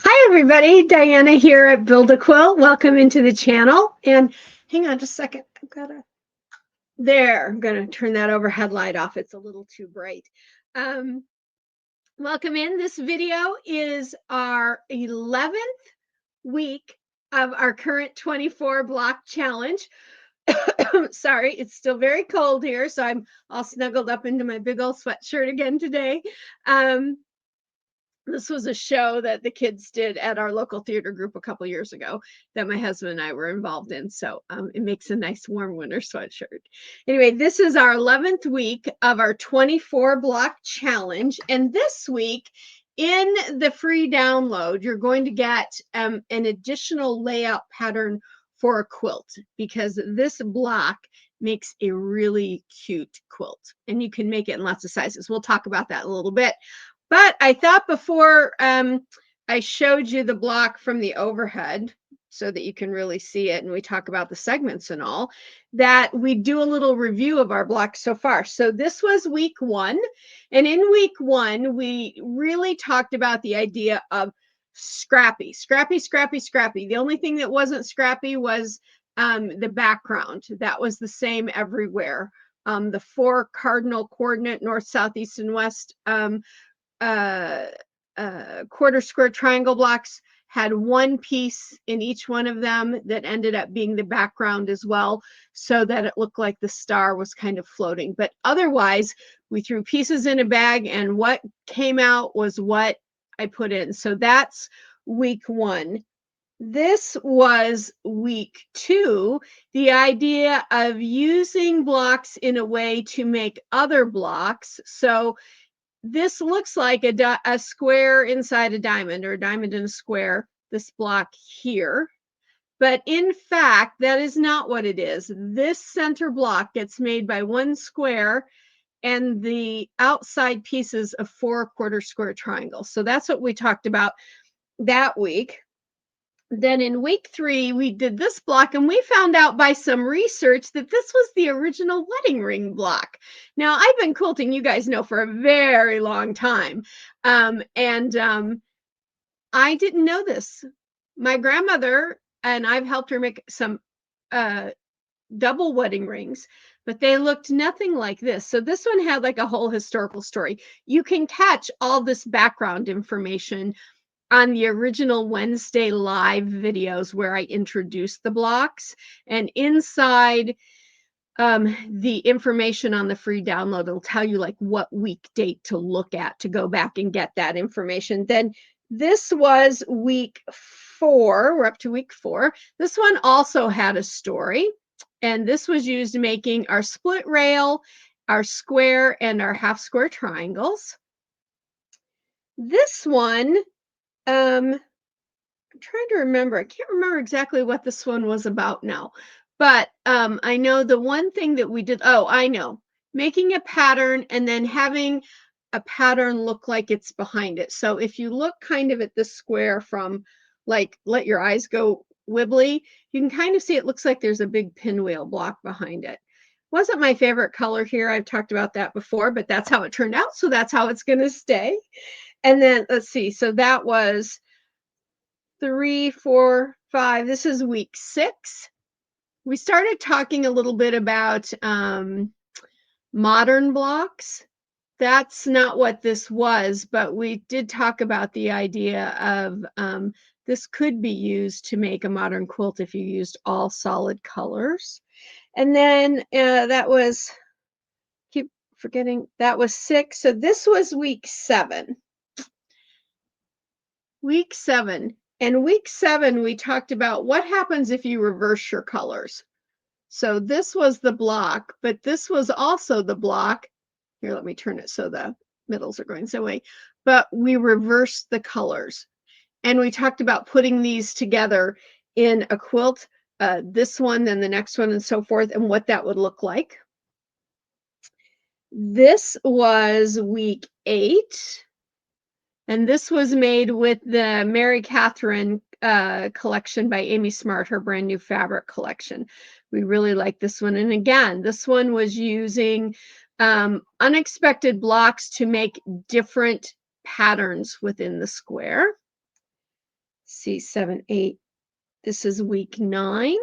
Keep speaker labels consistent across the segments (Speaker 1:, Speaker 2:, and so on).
Speaker 1: Hi everybody, Diana here at Build a Quilt. Welcome into the channel. And hang on just a second. I'm gonna turn that overhead light off. It's a little too bright. Um, Welcome in. This video is our 11th week of our current 24 block challenge. Sorry, it's still very cold here, so I'm all snuggled up into my big old sweatshirt again today. This was a show that the kids did at our local theater group a couple years ago that my husband and I were involved in. So it makes a nice warm winter sweatshirt. Anyway, this is our 11th week of our 24 block challenge. And this week in the free download, you're going to get an additional layout pattern for a quilt because this block makes a really cute quilt and you can make it in lots of sizes. We'll talk about that a little bit. But I thought before I showed you the block from the overhead so that you can really see it and we talk about the segments and all, that we do a little review of our blocks so far. So this was week 1. And in week 1, we really talked about the idea of scrappy. The only thing that wasn't scrappy was the background. That was the same everywhere. The 4 cardinal coordinate, north, south, east, and west, quarter square triangle blocks had one piece in each one of them that ended up being the background as well, so that it looked like the star was kind of floating. But otherwise, we threw pieces in a bag and what came out was what I put in. So that's week 1. This was week 2, the idea of using blocks in a way to make other blocks. So this looks like a square inside a diamond, or a diamond in a square, this block here. But in fact, that is not what it is. This center block gets made by one square and the outside pieces of 4 quarter square triangles. So that's what we talked about that week. Then in week 3, we did this block and we found out by some research that this was the original wedding ring block. Now, I've been quilting, you guys know, for a very long time. I didn't know this. My grandmother, and I've helped her make some double wedding rings, but they looked nothing like this. So this one had like a whole historical story. You can catch all this background information on the original Wednesday live videos where I introduced the blocks, and inside the information on the free download, it'll tell you like what week date to look at to go back and get that information. Then this was week 4. We're up to week 4. This one also had a story, and this was used making our split rail, our square, and our half square triangles. This one, I'm trying to remember. I can't remember exactly what this one was about now, but I know the one thing that we did. Oh, I know. Making a pattern and then having a pattern look like it's behind it. So if you look kind of at this square from, like, let your eyes go wibbly, you can kind of see it looks like there's a big pinwheel block behind it. Wasn't my favorite color here. I've talked about that before, but that's how it turned out. So that's how it's going to stay. And then let's see. So that was 3, 4, 5. This is week 6. We started talking a little bit about modern blocks. That's not what this was, but we did talk about the idea of this could be used to make a modern quilt if you used all solid colors. And then that was, keep forgetting, that was 6. So this was week 7. Week 7. And week 7, we talked about what happens if you reverse your colors. So this was the block, but this was also the block. Here, let me turn it so the middles are going so way. But we reversed the colors. And we talked about putting these together in a quilt, this one, then the next one, and so forth, and what that would look like. This was week 8. And this was made with the Mary Catherine collection by Amy Smart, her brand new fabric collection. We really like this one. And again, this one was using unexpected blocks to make different patterns within the square. see, 7, 8. This is week 9.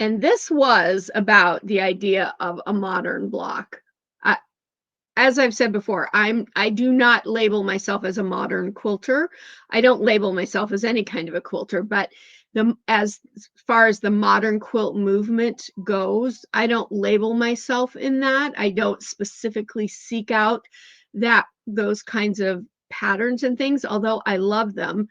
Speaker 1: And this was about the idea of a modern block. As I've said before, I do not label myself as a modern quilter. I don't label myself as any kind of a quilter, but as far as the modern quilt movement goes, I don't label myself in that. I don't specifically seek out those kinds of patterns and things, although I love them.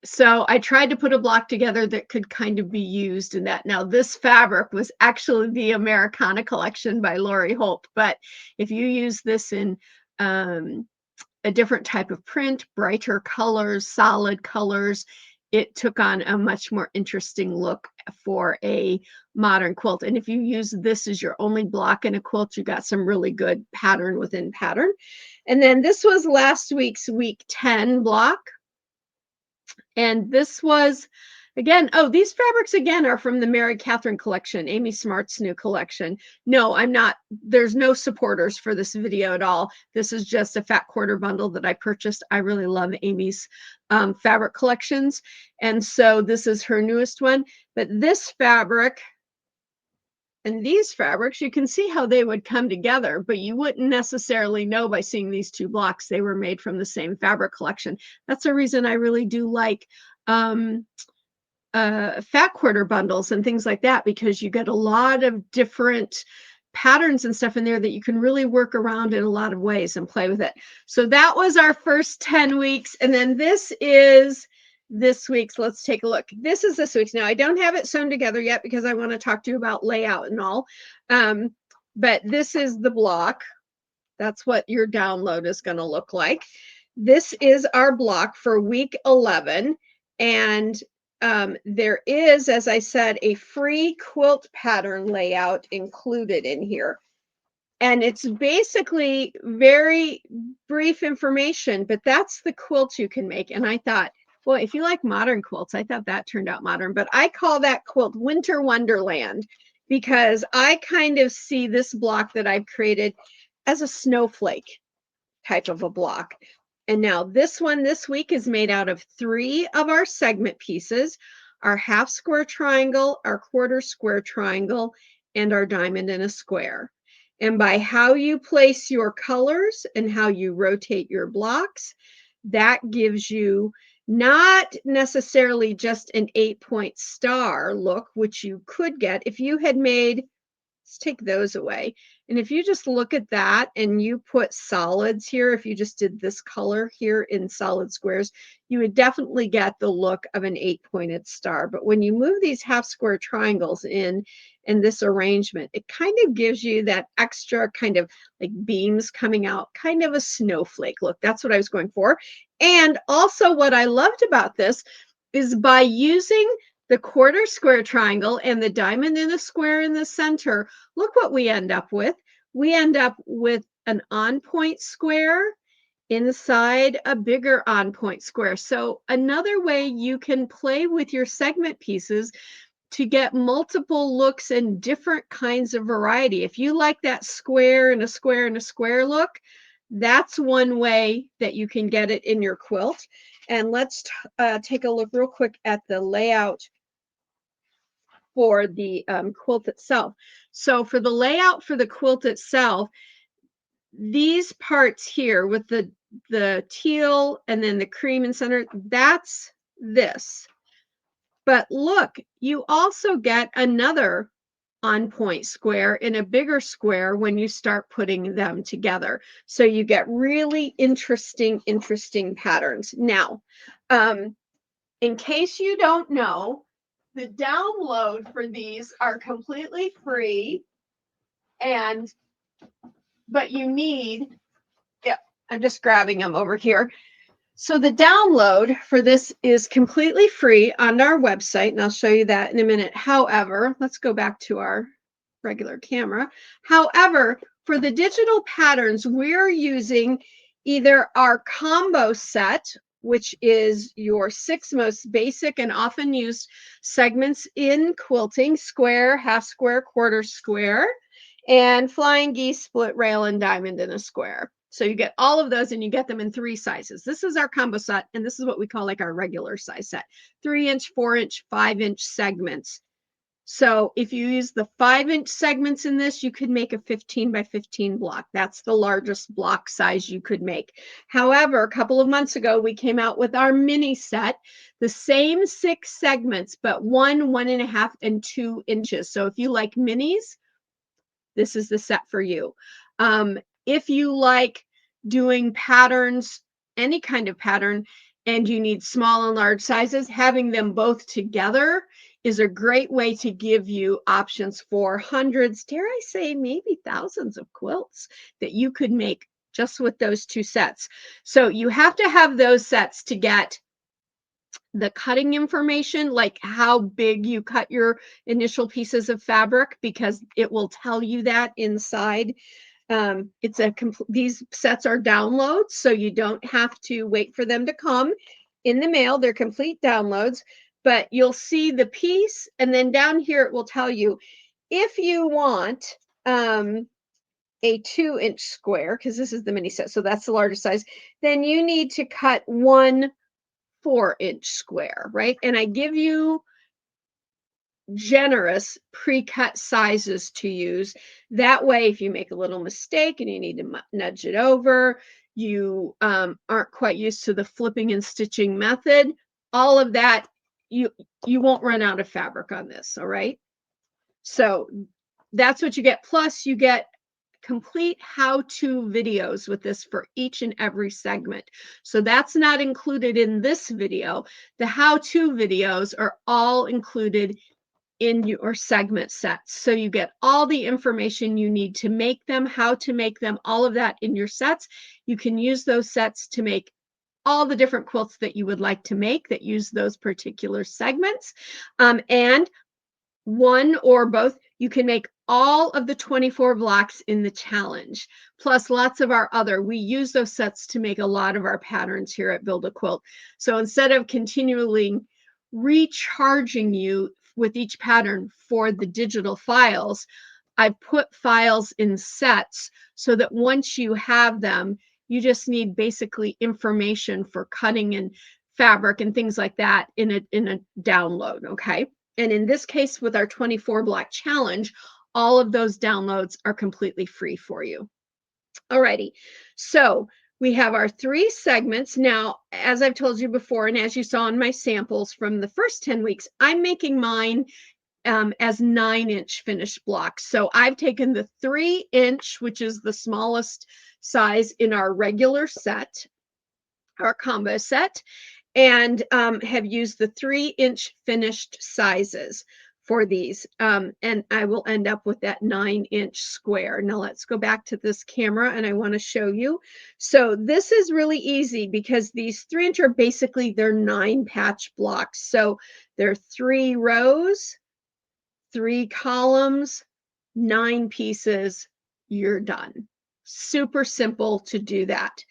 Speaker 1: So I tried to put a block together that could kind of be used in that. Now, this fabric was actually the Americana collection by Lori Holt, but if you use this in a different type of print, brighter colors, solid colors, it took on a much more interesting look for a modern quilt. And if you use this as your only block in a quilt, you got some really good pattern within pattern. And then this was last week's week 10 block. And this was, again, oh, these fabrics again are from the Mary Catherine collection, Amy Smart's new collection. No, I'm not, there's no supporters for this video at all. This is just a fat quarter bundle that I purchased. I really love Amy's fabric collections. And so this is her newest one. But this fabric and these fabrics, you can see how they would come together, but you wouldn't necessarily know by seeing these two blocks they were made from the same fabric collection. That's a reason I really do like fat quarter bundles and things like that, because you get a lot of different patterns and stuff in there that you can really work around in a lot of ways and play with it. So that was our first 10 weeks. And then this is this week's. Let's take a look. This is this week's. Now, I don't have it sewn together yet because I want to talk to you about layout and all. But this is the block. That's what your download is going to look like. This is our block for week 11. And there is, as I said, a free quilt pattern layout included in here. And it's basically very brief information, but that's the quilt you can make. And I thought, well, if you like modern quilts, I thought that turned out modern, but I call that quilt Winter Wonderland because I kind of see this block that I've created as a snowflake type of a block. And now this one this week is made out of 3 of our segment pieces, our half square triangle, our quarter square triangle, and our diamond in a square. And by how you place your colors and how you rotate your blocks, that gives you not necessarily just an 8-point star look, which you could get if you had made, let's take those away. And if you just look at that and you put solids here, if you just did this color here in solid squares, you would definitely get the look of an 8-pointed star. But when you move these half square triangles in this arrangement, it kind of gives you that extra kind of like beams coming out, kind of a snowflake look. That's what I was going for. And also what I loved about this is by using the quarter square triangle and the diamond in a square in the center, look what we end up with. We end up with an on-point square inside a bigger on-point square. So another way you can play with your segment pieces to get multiple looks and different kinds of variety. If you like that square and a square and a square look, that's one way that you can get it in your quilt. And let's take a look real quick at the layout for the quilt itself. So for the layout for the quilt itself, these parts here with the teal and then the cream in center, that's this. But look, you also get another on-point square in a bigger square when you start putting them together. So you get really interesting patterns. Now, in case you don't know, the download for these are completely free, but you need, yeah, I'm just grabbing them over here. So the download for this is completely free on our website, and I'll show you that in a minute. However, let's go back to our regular camera. However, for the digital patterns, we're using either our combo set, which is your 6 most basic and often used segments in quilting: square, half square, quarter square, and flying geese, split rail, and diamond in a square. So you get all of those and you get them in 3 sizes. This is our combo set, and this is what we call like our regular size set. 3-inch, 4-inch, 5-inch segments. So if you use the 5-inch segments in this, you could make a 15 by 15 block. That's the largest block size you could make. However, a couple of months ago, we came out with our mini set, the same 6 segments, but 1, 1.5, and 2 inches. So if you like minis, this is the set for you. If you like doing patterns, any kind of pattern, and you need small and large sizes, having them both together is a great way to give you options for hundreds, dare I say, maybe thousands of quilts that you could make just with those 2 sets. So you have to have those sets to get the cutting information, like how big you cut your initial pieces of fabric, because it will tell you that inside. These sets are downloads, so you don't have to wait for them to come in the mail. They're complete downloads, but you'll see the piece, and then down here it will tell you if you want a 2-inch square, because this is the mini set, so that's the largest size, then you need to cut 1 4-inch square, right? And I give you generous pre-cut sizes to use. That way, if you make a little mistake and you need to nudge it over, you aren't quite used to the flipping and stitching method, all of that, you won't run out of fabric on this, all right? So that's what you get. Plus, you get complete how-to videos with this for each and every segment. So that's not included in this video. The how-to videos are all included in your segment sets. So you get all the information you need to make them, how to make them, all of that in your sets. You can use those sets to make all the different quilts that you would like to make that use those particular segments. And one or both, you can make all of the 24 blocks in the challenge, plus lots of our other. We use those sets to make a lot of our patterns here at Build a Quilt. So instead of continually recharging you with each pattern for the digital files, I put files in sets so that once you have them, you just need basically information for cutting and fabric and things like that in a download, okay? And in this case, with our 24 block challenge, all of those downloads are completely free for you. Alrighty, so we have our 3 segments. Now, as I've told you before, and as you saw in my samples from the first 10 weeks, I'm making mine as 9-inch finished blocks. So I've taken the 3-inch, which is the smallest size in our regular set, our combo set, and have used the 3-inch finished sizes for these. And I will end up with that 9-inch square. Now let's go back to this camera and I want to show you. So this is really easy because these 3-inch are basically they're 9 patch blocks. So they're 3 rows, 3 columns, 9 pieces, you're done. Super simple to do that.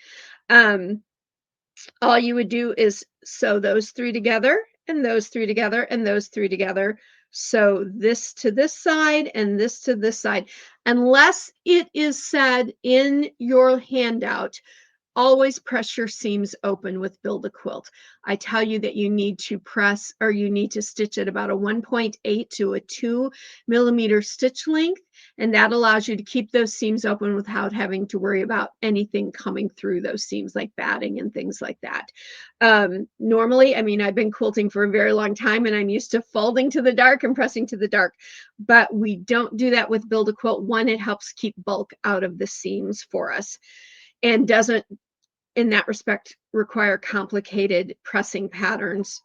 Speaker 1: All you would do is sew those 3 together and those 3 together and those 3 together. Sew this to this side and this to this side. Unless it is said in your handout, always press your seams open with Build a Quilt. I tell you that you need to press, or you need to stitch at about a 1.8 to a 2 millimeter stitch length, and that allows you to keep those seams open without having to worry about anything coming through those seams like batting and things like that. Normally, I mean, I've been quilting for a very long time and I'm used to folding to the dark and pressing to the dark, but we don't do that with Build a Quilt. One, it helps keep bulk out of the seams for us and doesn't, in that respect, require complicated pressing patterns,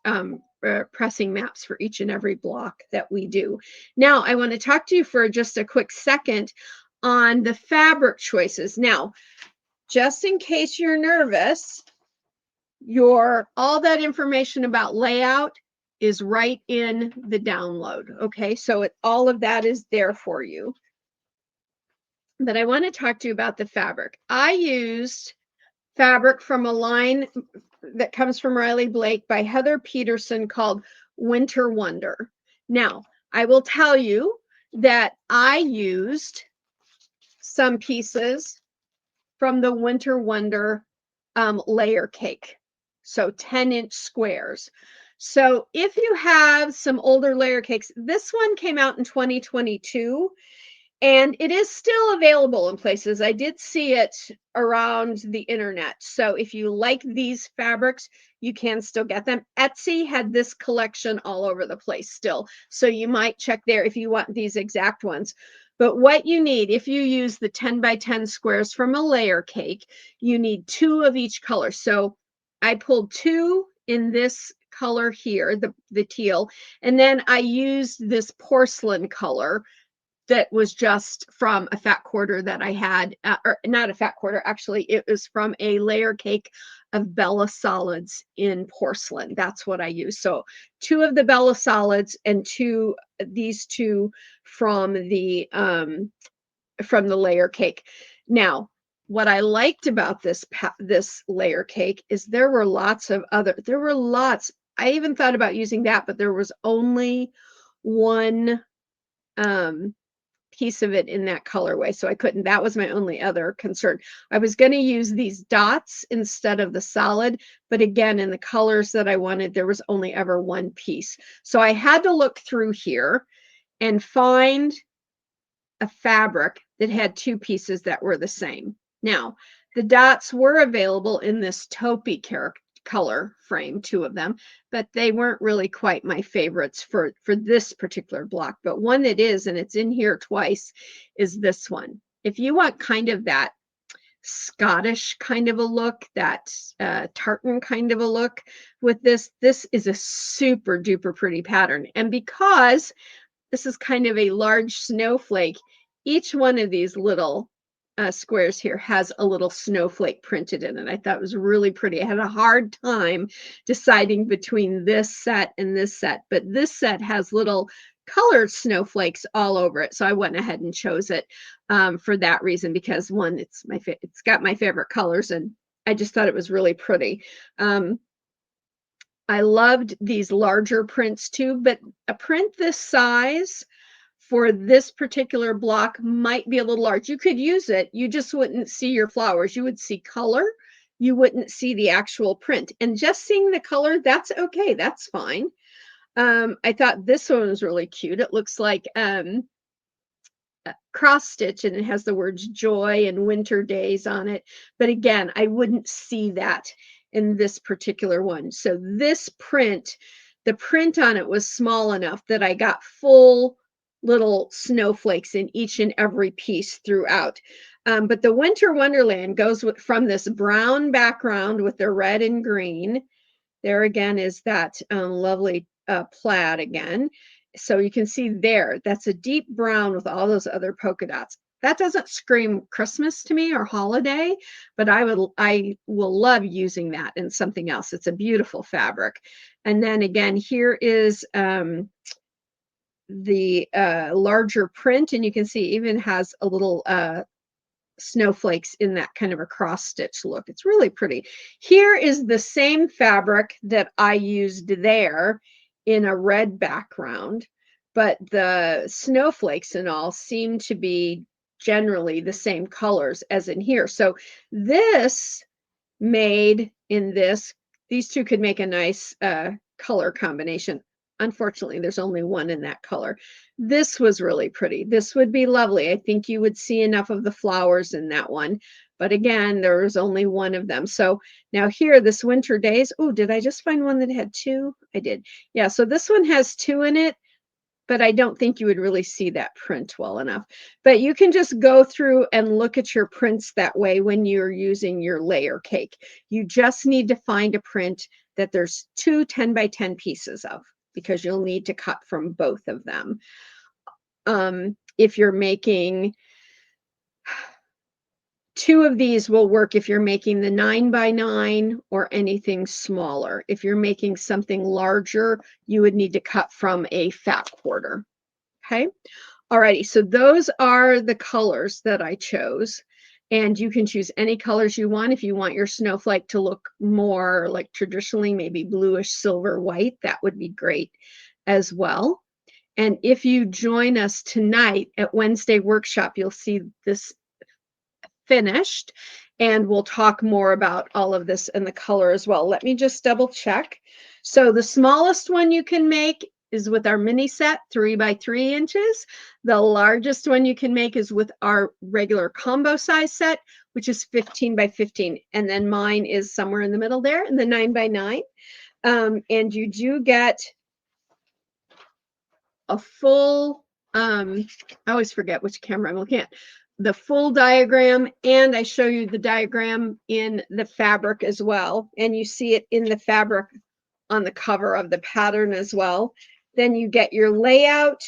Speaker 1: pressing maps for each and every block that we do. Now, I want to talk to you for just a quick second on the fabric choices. Now, just in case you're nervous, all that information about layout is right in the download. Okay, so all of that is there for you. But I want to talk to you about the fabric. I used fabric from a line that comes from Riley Blake by Heather Peterson called Winter Wonder. Now, I will tell you that I used some pieces from the Winter Wonder layer cake. So 10-inch squares. So if you have some older layer cakes, this one came out in 2022. And it is still available in places. I did see it around the internet. So if you like these fabrics, you can still get them. Etsy had this collection all over the place still. So you might check there if you want these exact ones. But what you need, if you use the 10 by 10 squares from a layer cake, you need 2 of each color. So I pulled 2 in this color here, the teal, and then I used this porcelain color that was just from a fat quarter that I had, or not a fat quarter, actually, it was from a layer cake of Bella Solids in porcelain. That's what I used. So 2 of the Bella Solids and these 2 from the layer cake. Now, what I liked about this layer cake is there were lots. I even thought about using that, but there was only one piece of it in that colorway, so I couldn't. That was my only other concern. I was going to use these dots instead of the solid, but again, in the colors that I wanted, there was only ever one piece. So I had to look through here and find a fabric that had 2 pieces that were the same. Now, the dots were available in this taupey color frame, 2 of them, but they weren't really quite my favorites for this particular block. But one that is, and it's in here twice, is this one. If you want kind of that Scottish kind of a look, that tartan kind of a look with this is a super duper pretty pattern. And because this is kind of a large snowflake, each one of these little squares here has a little snowflake printed in it. I thought it was really pretty. I had a hard time deciding between this set and this set, but this set has little colored snowflakes all over it. So I went ahead and chose it for that reason, because one, it's got my favorite colors, and I just thought it was really pretty. I loved these larger prints too, but a print this size for this particular block might be a little large. You could use it, you just wouldn't see your flowers. You would see color, you wouldn't see the actual print. And just seeing the color, that's okay, that's fine. I thought this one was really cute. It looks like cross stitch, and it has the words joy and winter days on it. But again, I wouldn't see that in this particular one. So this print, the print on it was small enough that I got full little snowflakes in each and every piece throughout. But the Winter Wonderland goes from this brown background with the red and green. There again is that lovely plaid again. So you can see there, that's a deep brown with all those other polka dots. That doesn't scream Christmas to me or holiday, but I will love using that in something else. It's a beautiful fabric. And then again, here is the larger print, and you can see even has a little snowflakes in that kind of a cross stitch look. It's really pretty. Here is the same fabric that I used there in a red background, but the snowflakes and all seem to be generally the same colors as in here. So this made in this, these 2 could make a nice color combination. Unfortunately, there's only one in that color. This was really pretty. This would be lovely. I think you would see enough of the flowers in that one. But again, there was only one of them. So now here, this Winter Days. Oh, did I just find one that had 2? I did. Yeah, so this one has 2 in it, but I don't think you would really see that print well enough. But you can just go through and look at your prints that way when you're using your layer cake. You just need to find a print that there's 2 10 by 10 pieces of, because you'll need to cut from both of them. If you're making 2 of these will work if you're making the 9 by 9 or anything smaller. If you're making something larger, you would need to cut from a fat quarter. Okay. Alrighty. So those are the colors that I chose. And you can choose any colors you want. If you want your snowflake to look more like traditionally, maybe bluish, silver, white, that would be great as well. And if you join us tonight at Wednesday workshop, you'll see this finished. And we'll talk more about all of this and the color as well. Let me just double check. So the smallest one you can make is with our mini set, 3 by 3 inches. The largest one you can make is with our regular combo size set, which is 15 by 15. And then mine is somewhere in the middle there in the 9 by 9. And you do get a full, I always forget which camera I'm looking at, the full diagram, and I show you the diagram in the fabric as well. And you see it in the fabric on the cover of the pattern as well. Then you get your layout,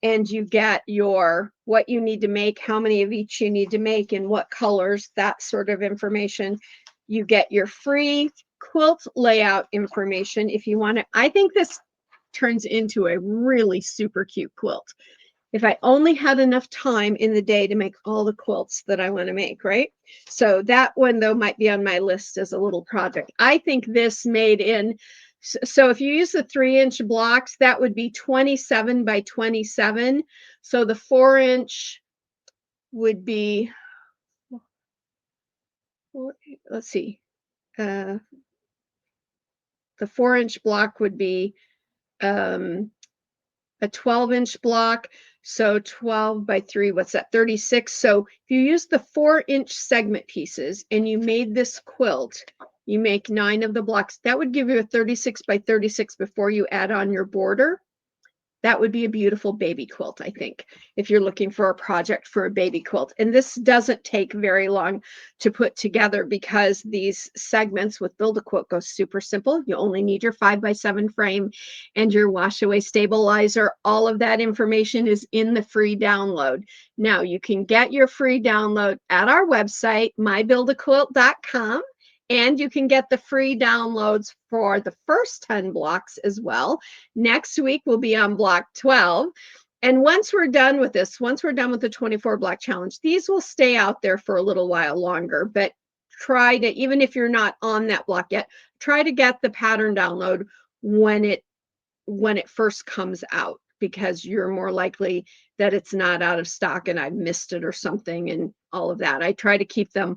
Speaker 1: and you get your what you need to make, how many of each you need to make, and what colors, that sort of information. You get your free quilt layout information if you want to. I think this turns into a really super cute quilt. If I only had enough time in the day to make all the quilts that I want to make, right? So that one, though, might be on my list as a little project. I think this made in, so if you use the 3-inch blocks, that would be 27 by 27. So the 4-inch would be, let's see, the 4-inch block would be a 12-inch block. So 12 by 3, what's that, 36? So if you use the 4-inch segment pieces and you made this quilt, you make 9 of the blocks, that would give you a 36 by 36 before you add on your border. That would be a beautiful baby quilt, I think, if you're looking for a project for a baby quilt. And this doesn't take very long to put together because these segments with Build a Quilt go super simple. You only need your 5 by 7 frame and your wash away stabilizer. All of that information is in the free download. Now, you can get your free download at our website, mybuildaquilt.com. And you can get the free downloads for the first 10 blocks as well. Next week, we'll be on block 12. And once we're done with this, once we're done with the 24 block challenge, these will stay out there for a little while longer. But try to, even if you're not on that block yet, try to get the pattern download when it first comes out, because you're more likely that it's not out of stock and I've missed it or something and all of that. I try to keep them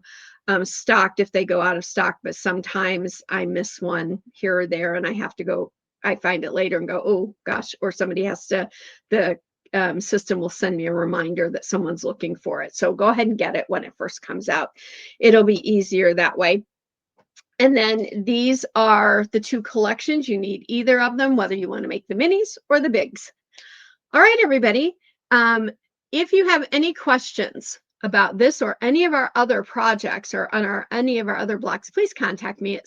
Speaker 1: stocked if they go out of stock, but sometimes I miss one here or there and I have to go, I find it later and go, oh gosh, or somebody has to, the system will send me a reminder that someone's looking for it. So go ahead and get it when it first comes out. It'll be easier that way. And then these are the 2 collections. You need either of them, whether you want to make the minis or the bigs. All right, everybody. If you have any questions about this or any of our other projects or on any of our other blogs, please contact me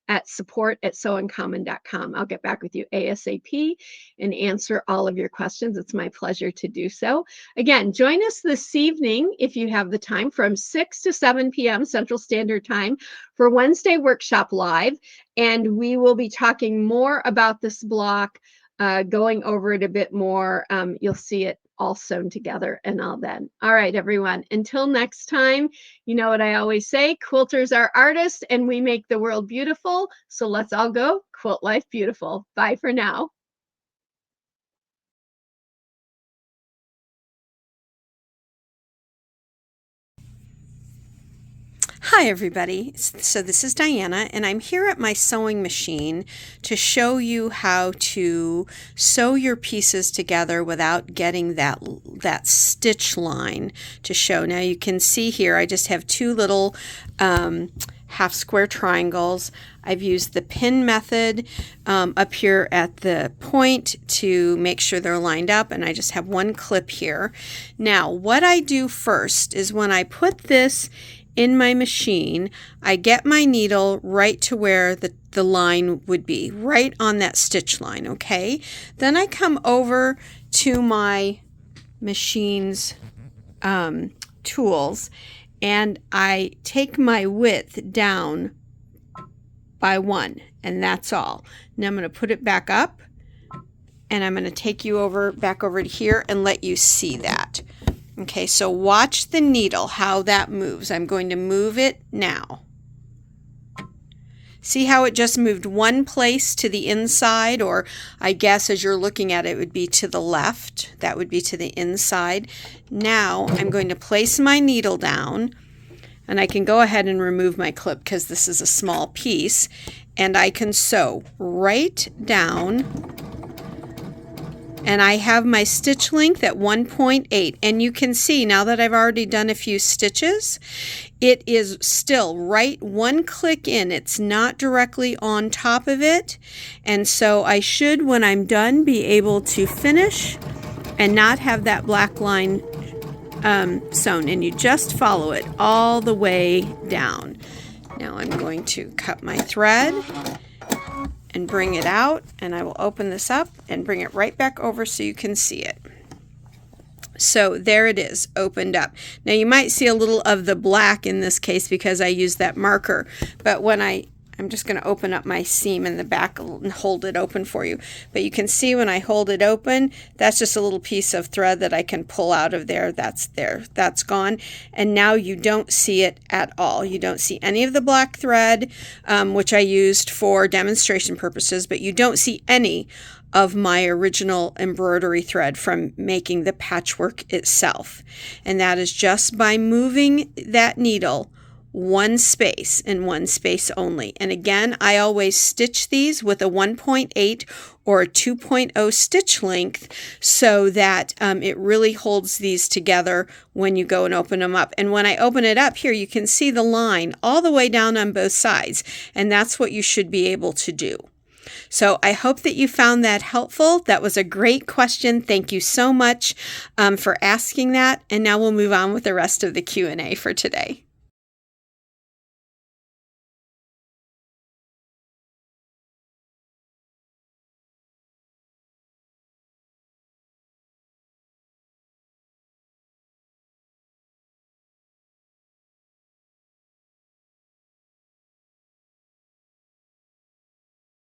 Speaker 1: at support@sewuncommon.com. I'll get back with you ASAP and answer all of your questions. It's my pleasure to do so. Again, join us this evening if you have the time from 6 to 7 p.m. Central Standard Time for Wednesday Workshop Live. And we will be talking more about this block, going over it a bit more. You'll see it all sewn together and all that. All right, everyone. Until next time, you know what I always say, quilters are artists and we make the world beautiful. So let's all go quilt life beautiful. Bye for now.
Speaker 2: Hi everybody, so this is Diana and I'm here at my sewing machine to show you how to sew your pieces together without getting that stitch line to show. Now you can see here I just have 2 little half square triangles. I've used the pin method up here at the point to make sure they're lined up, and I just have 1 clip here. Now what I do first is when I put this in my machine, I get my needle right to where the line would be, right on that stitch line, okay? Then I come over to my machine's tools and I take my width down by 1, and that's all. Now I'm going to put it back up and I'm going to take you back over to here and let you see that. Okay, so watch the needle, how that moves. I'm going to move it now. See how it just moved 1 place to the inside, or I guess as you're looking at it, it would be to the left. That would be to the inside. Now I'm going to place my needle down. And I can go ahead and remove my clip because this is a small piece, and I can sew right down. And I have my stitch length at 1.8, and you can see now that I've already done a few stitches, it is still right one click in. It's not directly on top of it, and so I should, when I'm done, be able to finish and not have that black line sewn, and you just follow it all the way down. Now I'm going to cut my thread and bring it out, and I will open this up and bring it right back over so you can see it. So there it is, opened up. Now you might see a little of the black in this case because I used that marker, but when I'm just going to open up my seam in the back and hold it open for you. But you can see when I hold it open, that's just a little piece of thread that I can pull out of there. That's gone. And now you don't see it at all. You don't see any of the black thread, which I used for demonstration purposes, but you don't see any of my original embroidery thread from making the patchwork itself. And that is just by moving that needle one space and one space only. And again, I always stitch these with a 1.8 or a 2.0 stitch length so that it really holds these together when you go and open them up. And when I open it up here, you can see the line all the way down on both sides, and that's what you should be able to do. So I hope that you found that helpful. That was a great question. Thank you so much for asking that. And now we'll move on with the rest of the Q&A for today.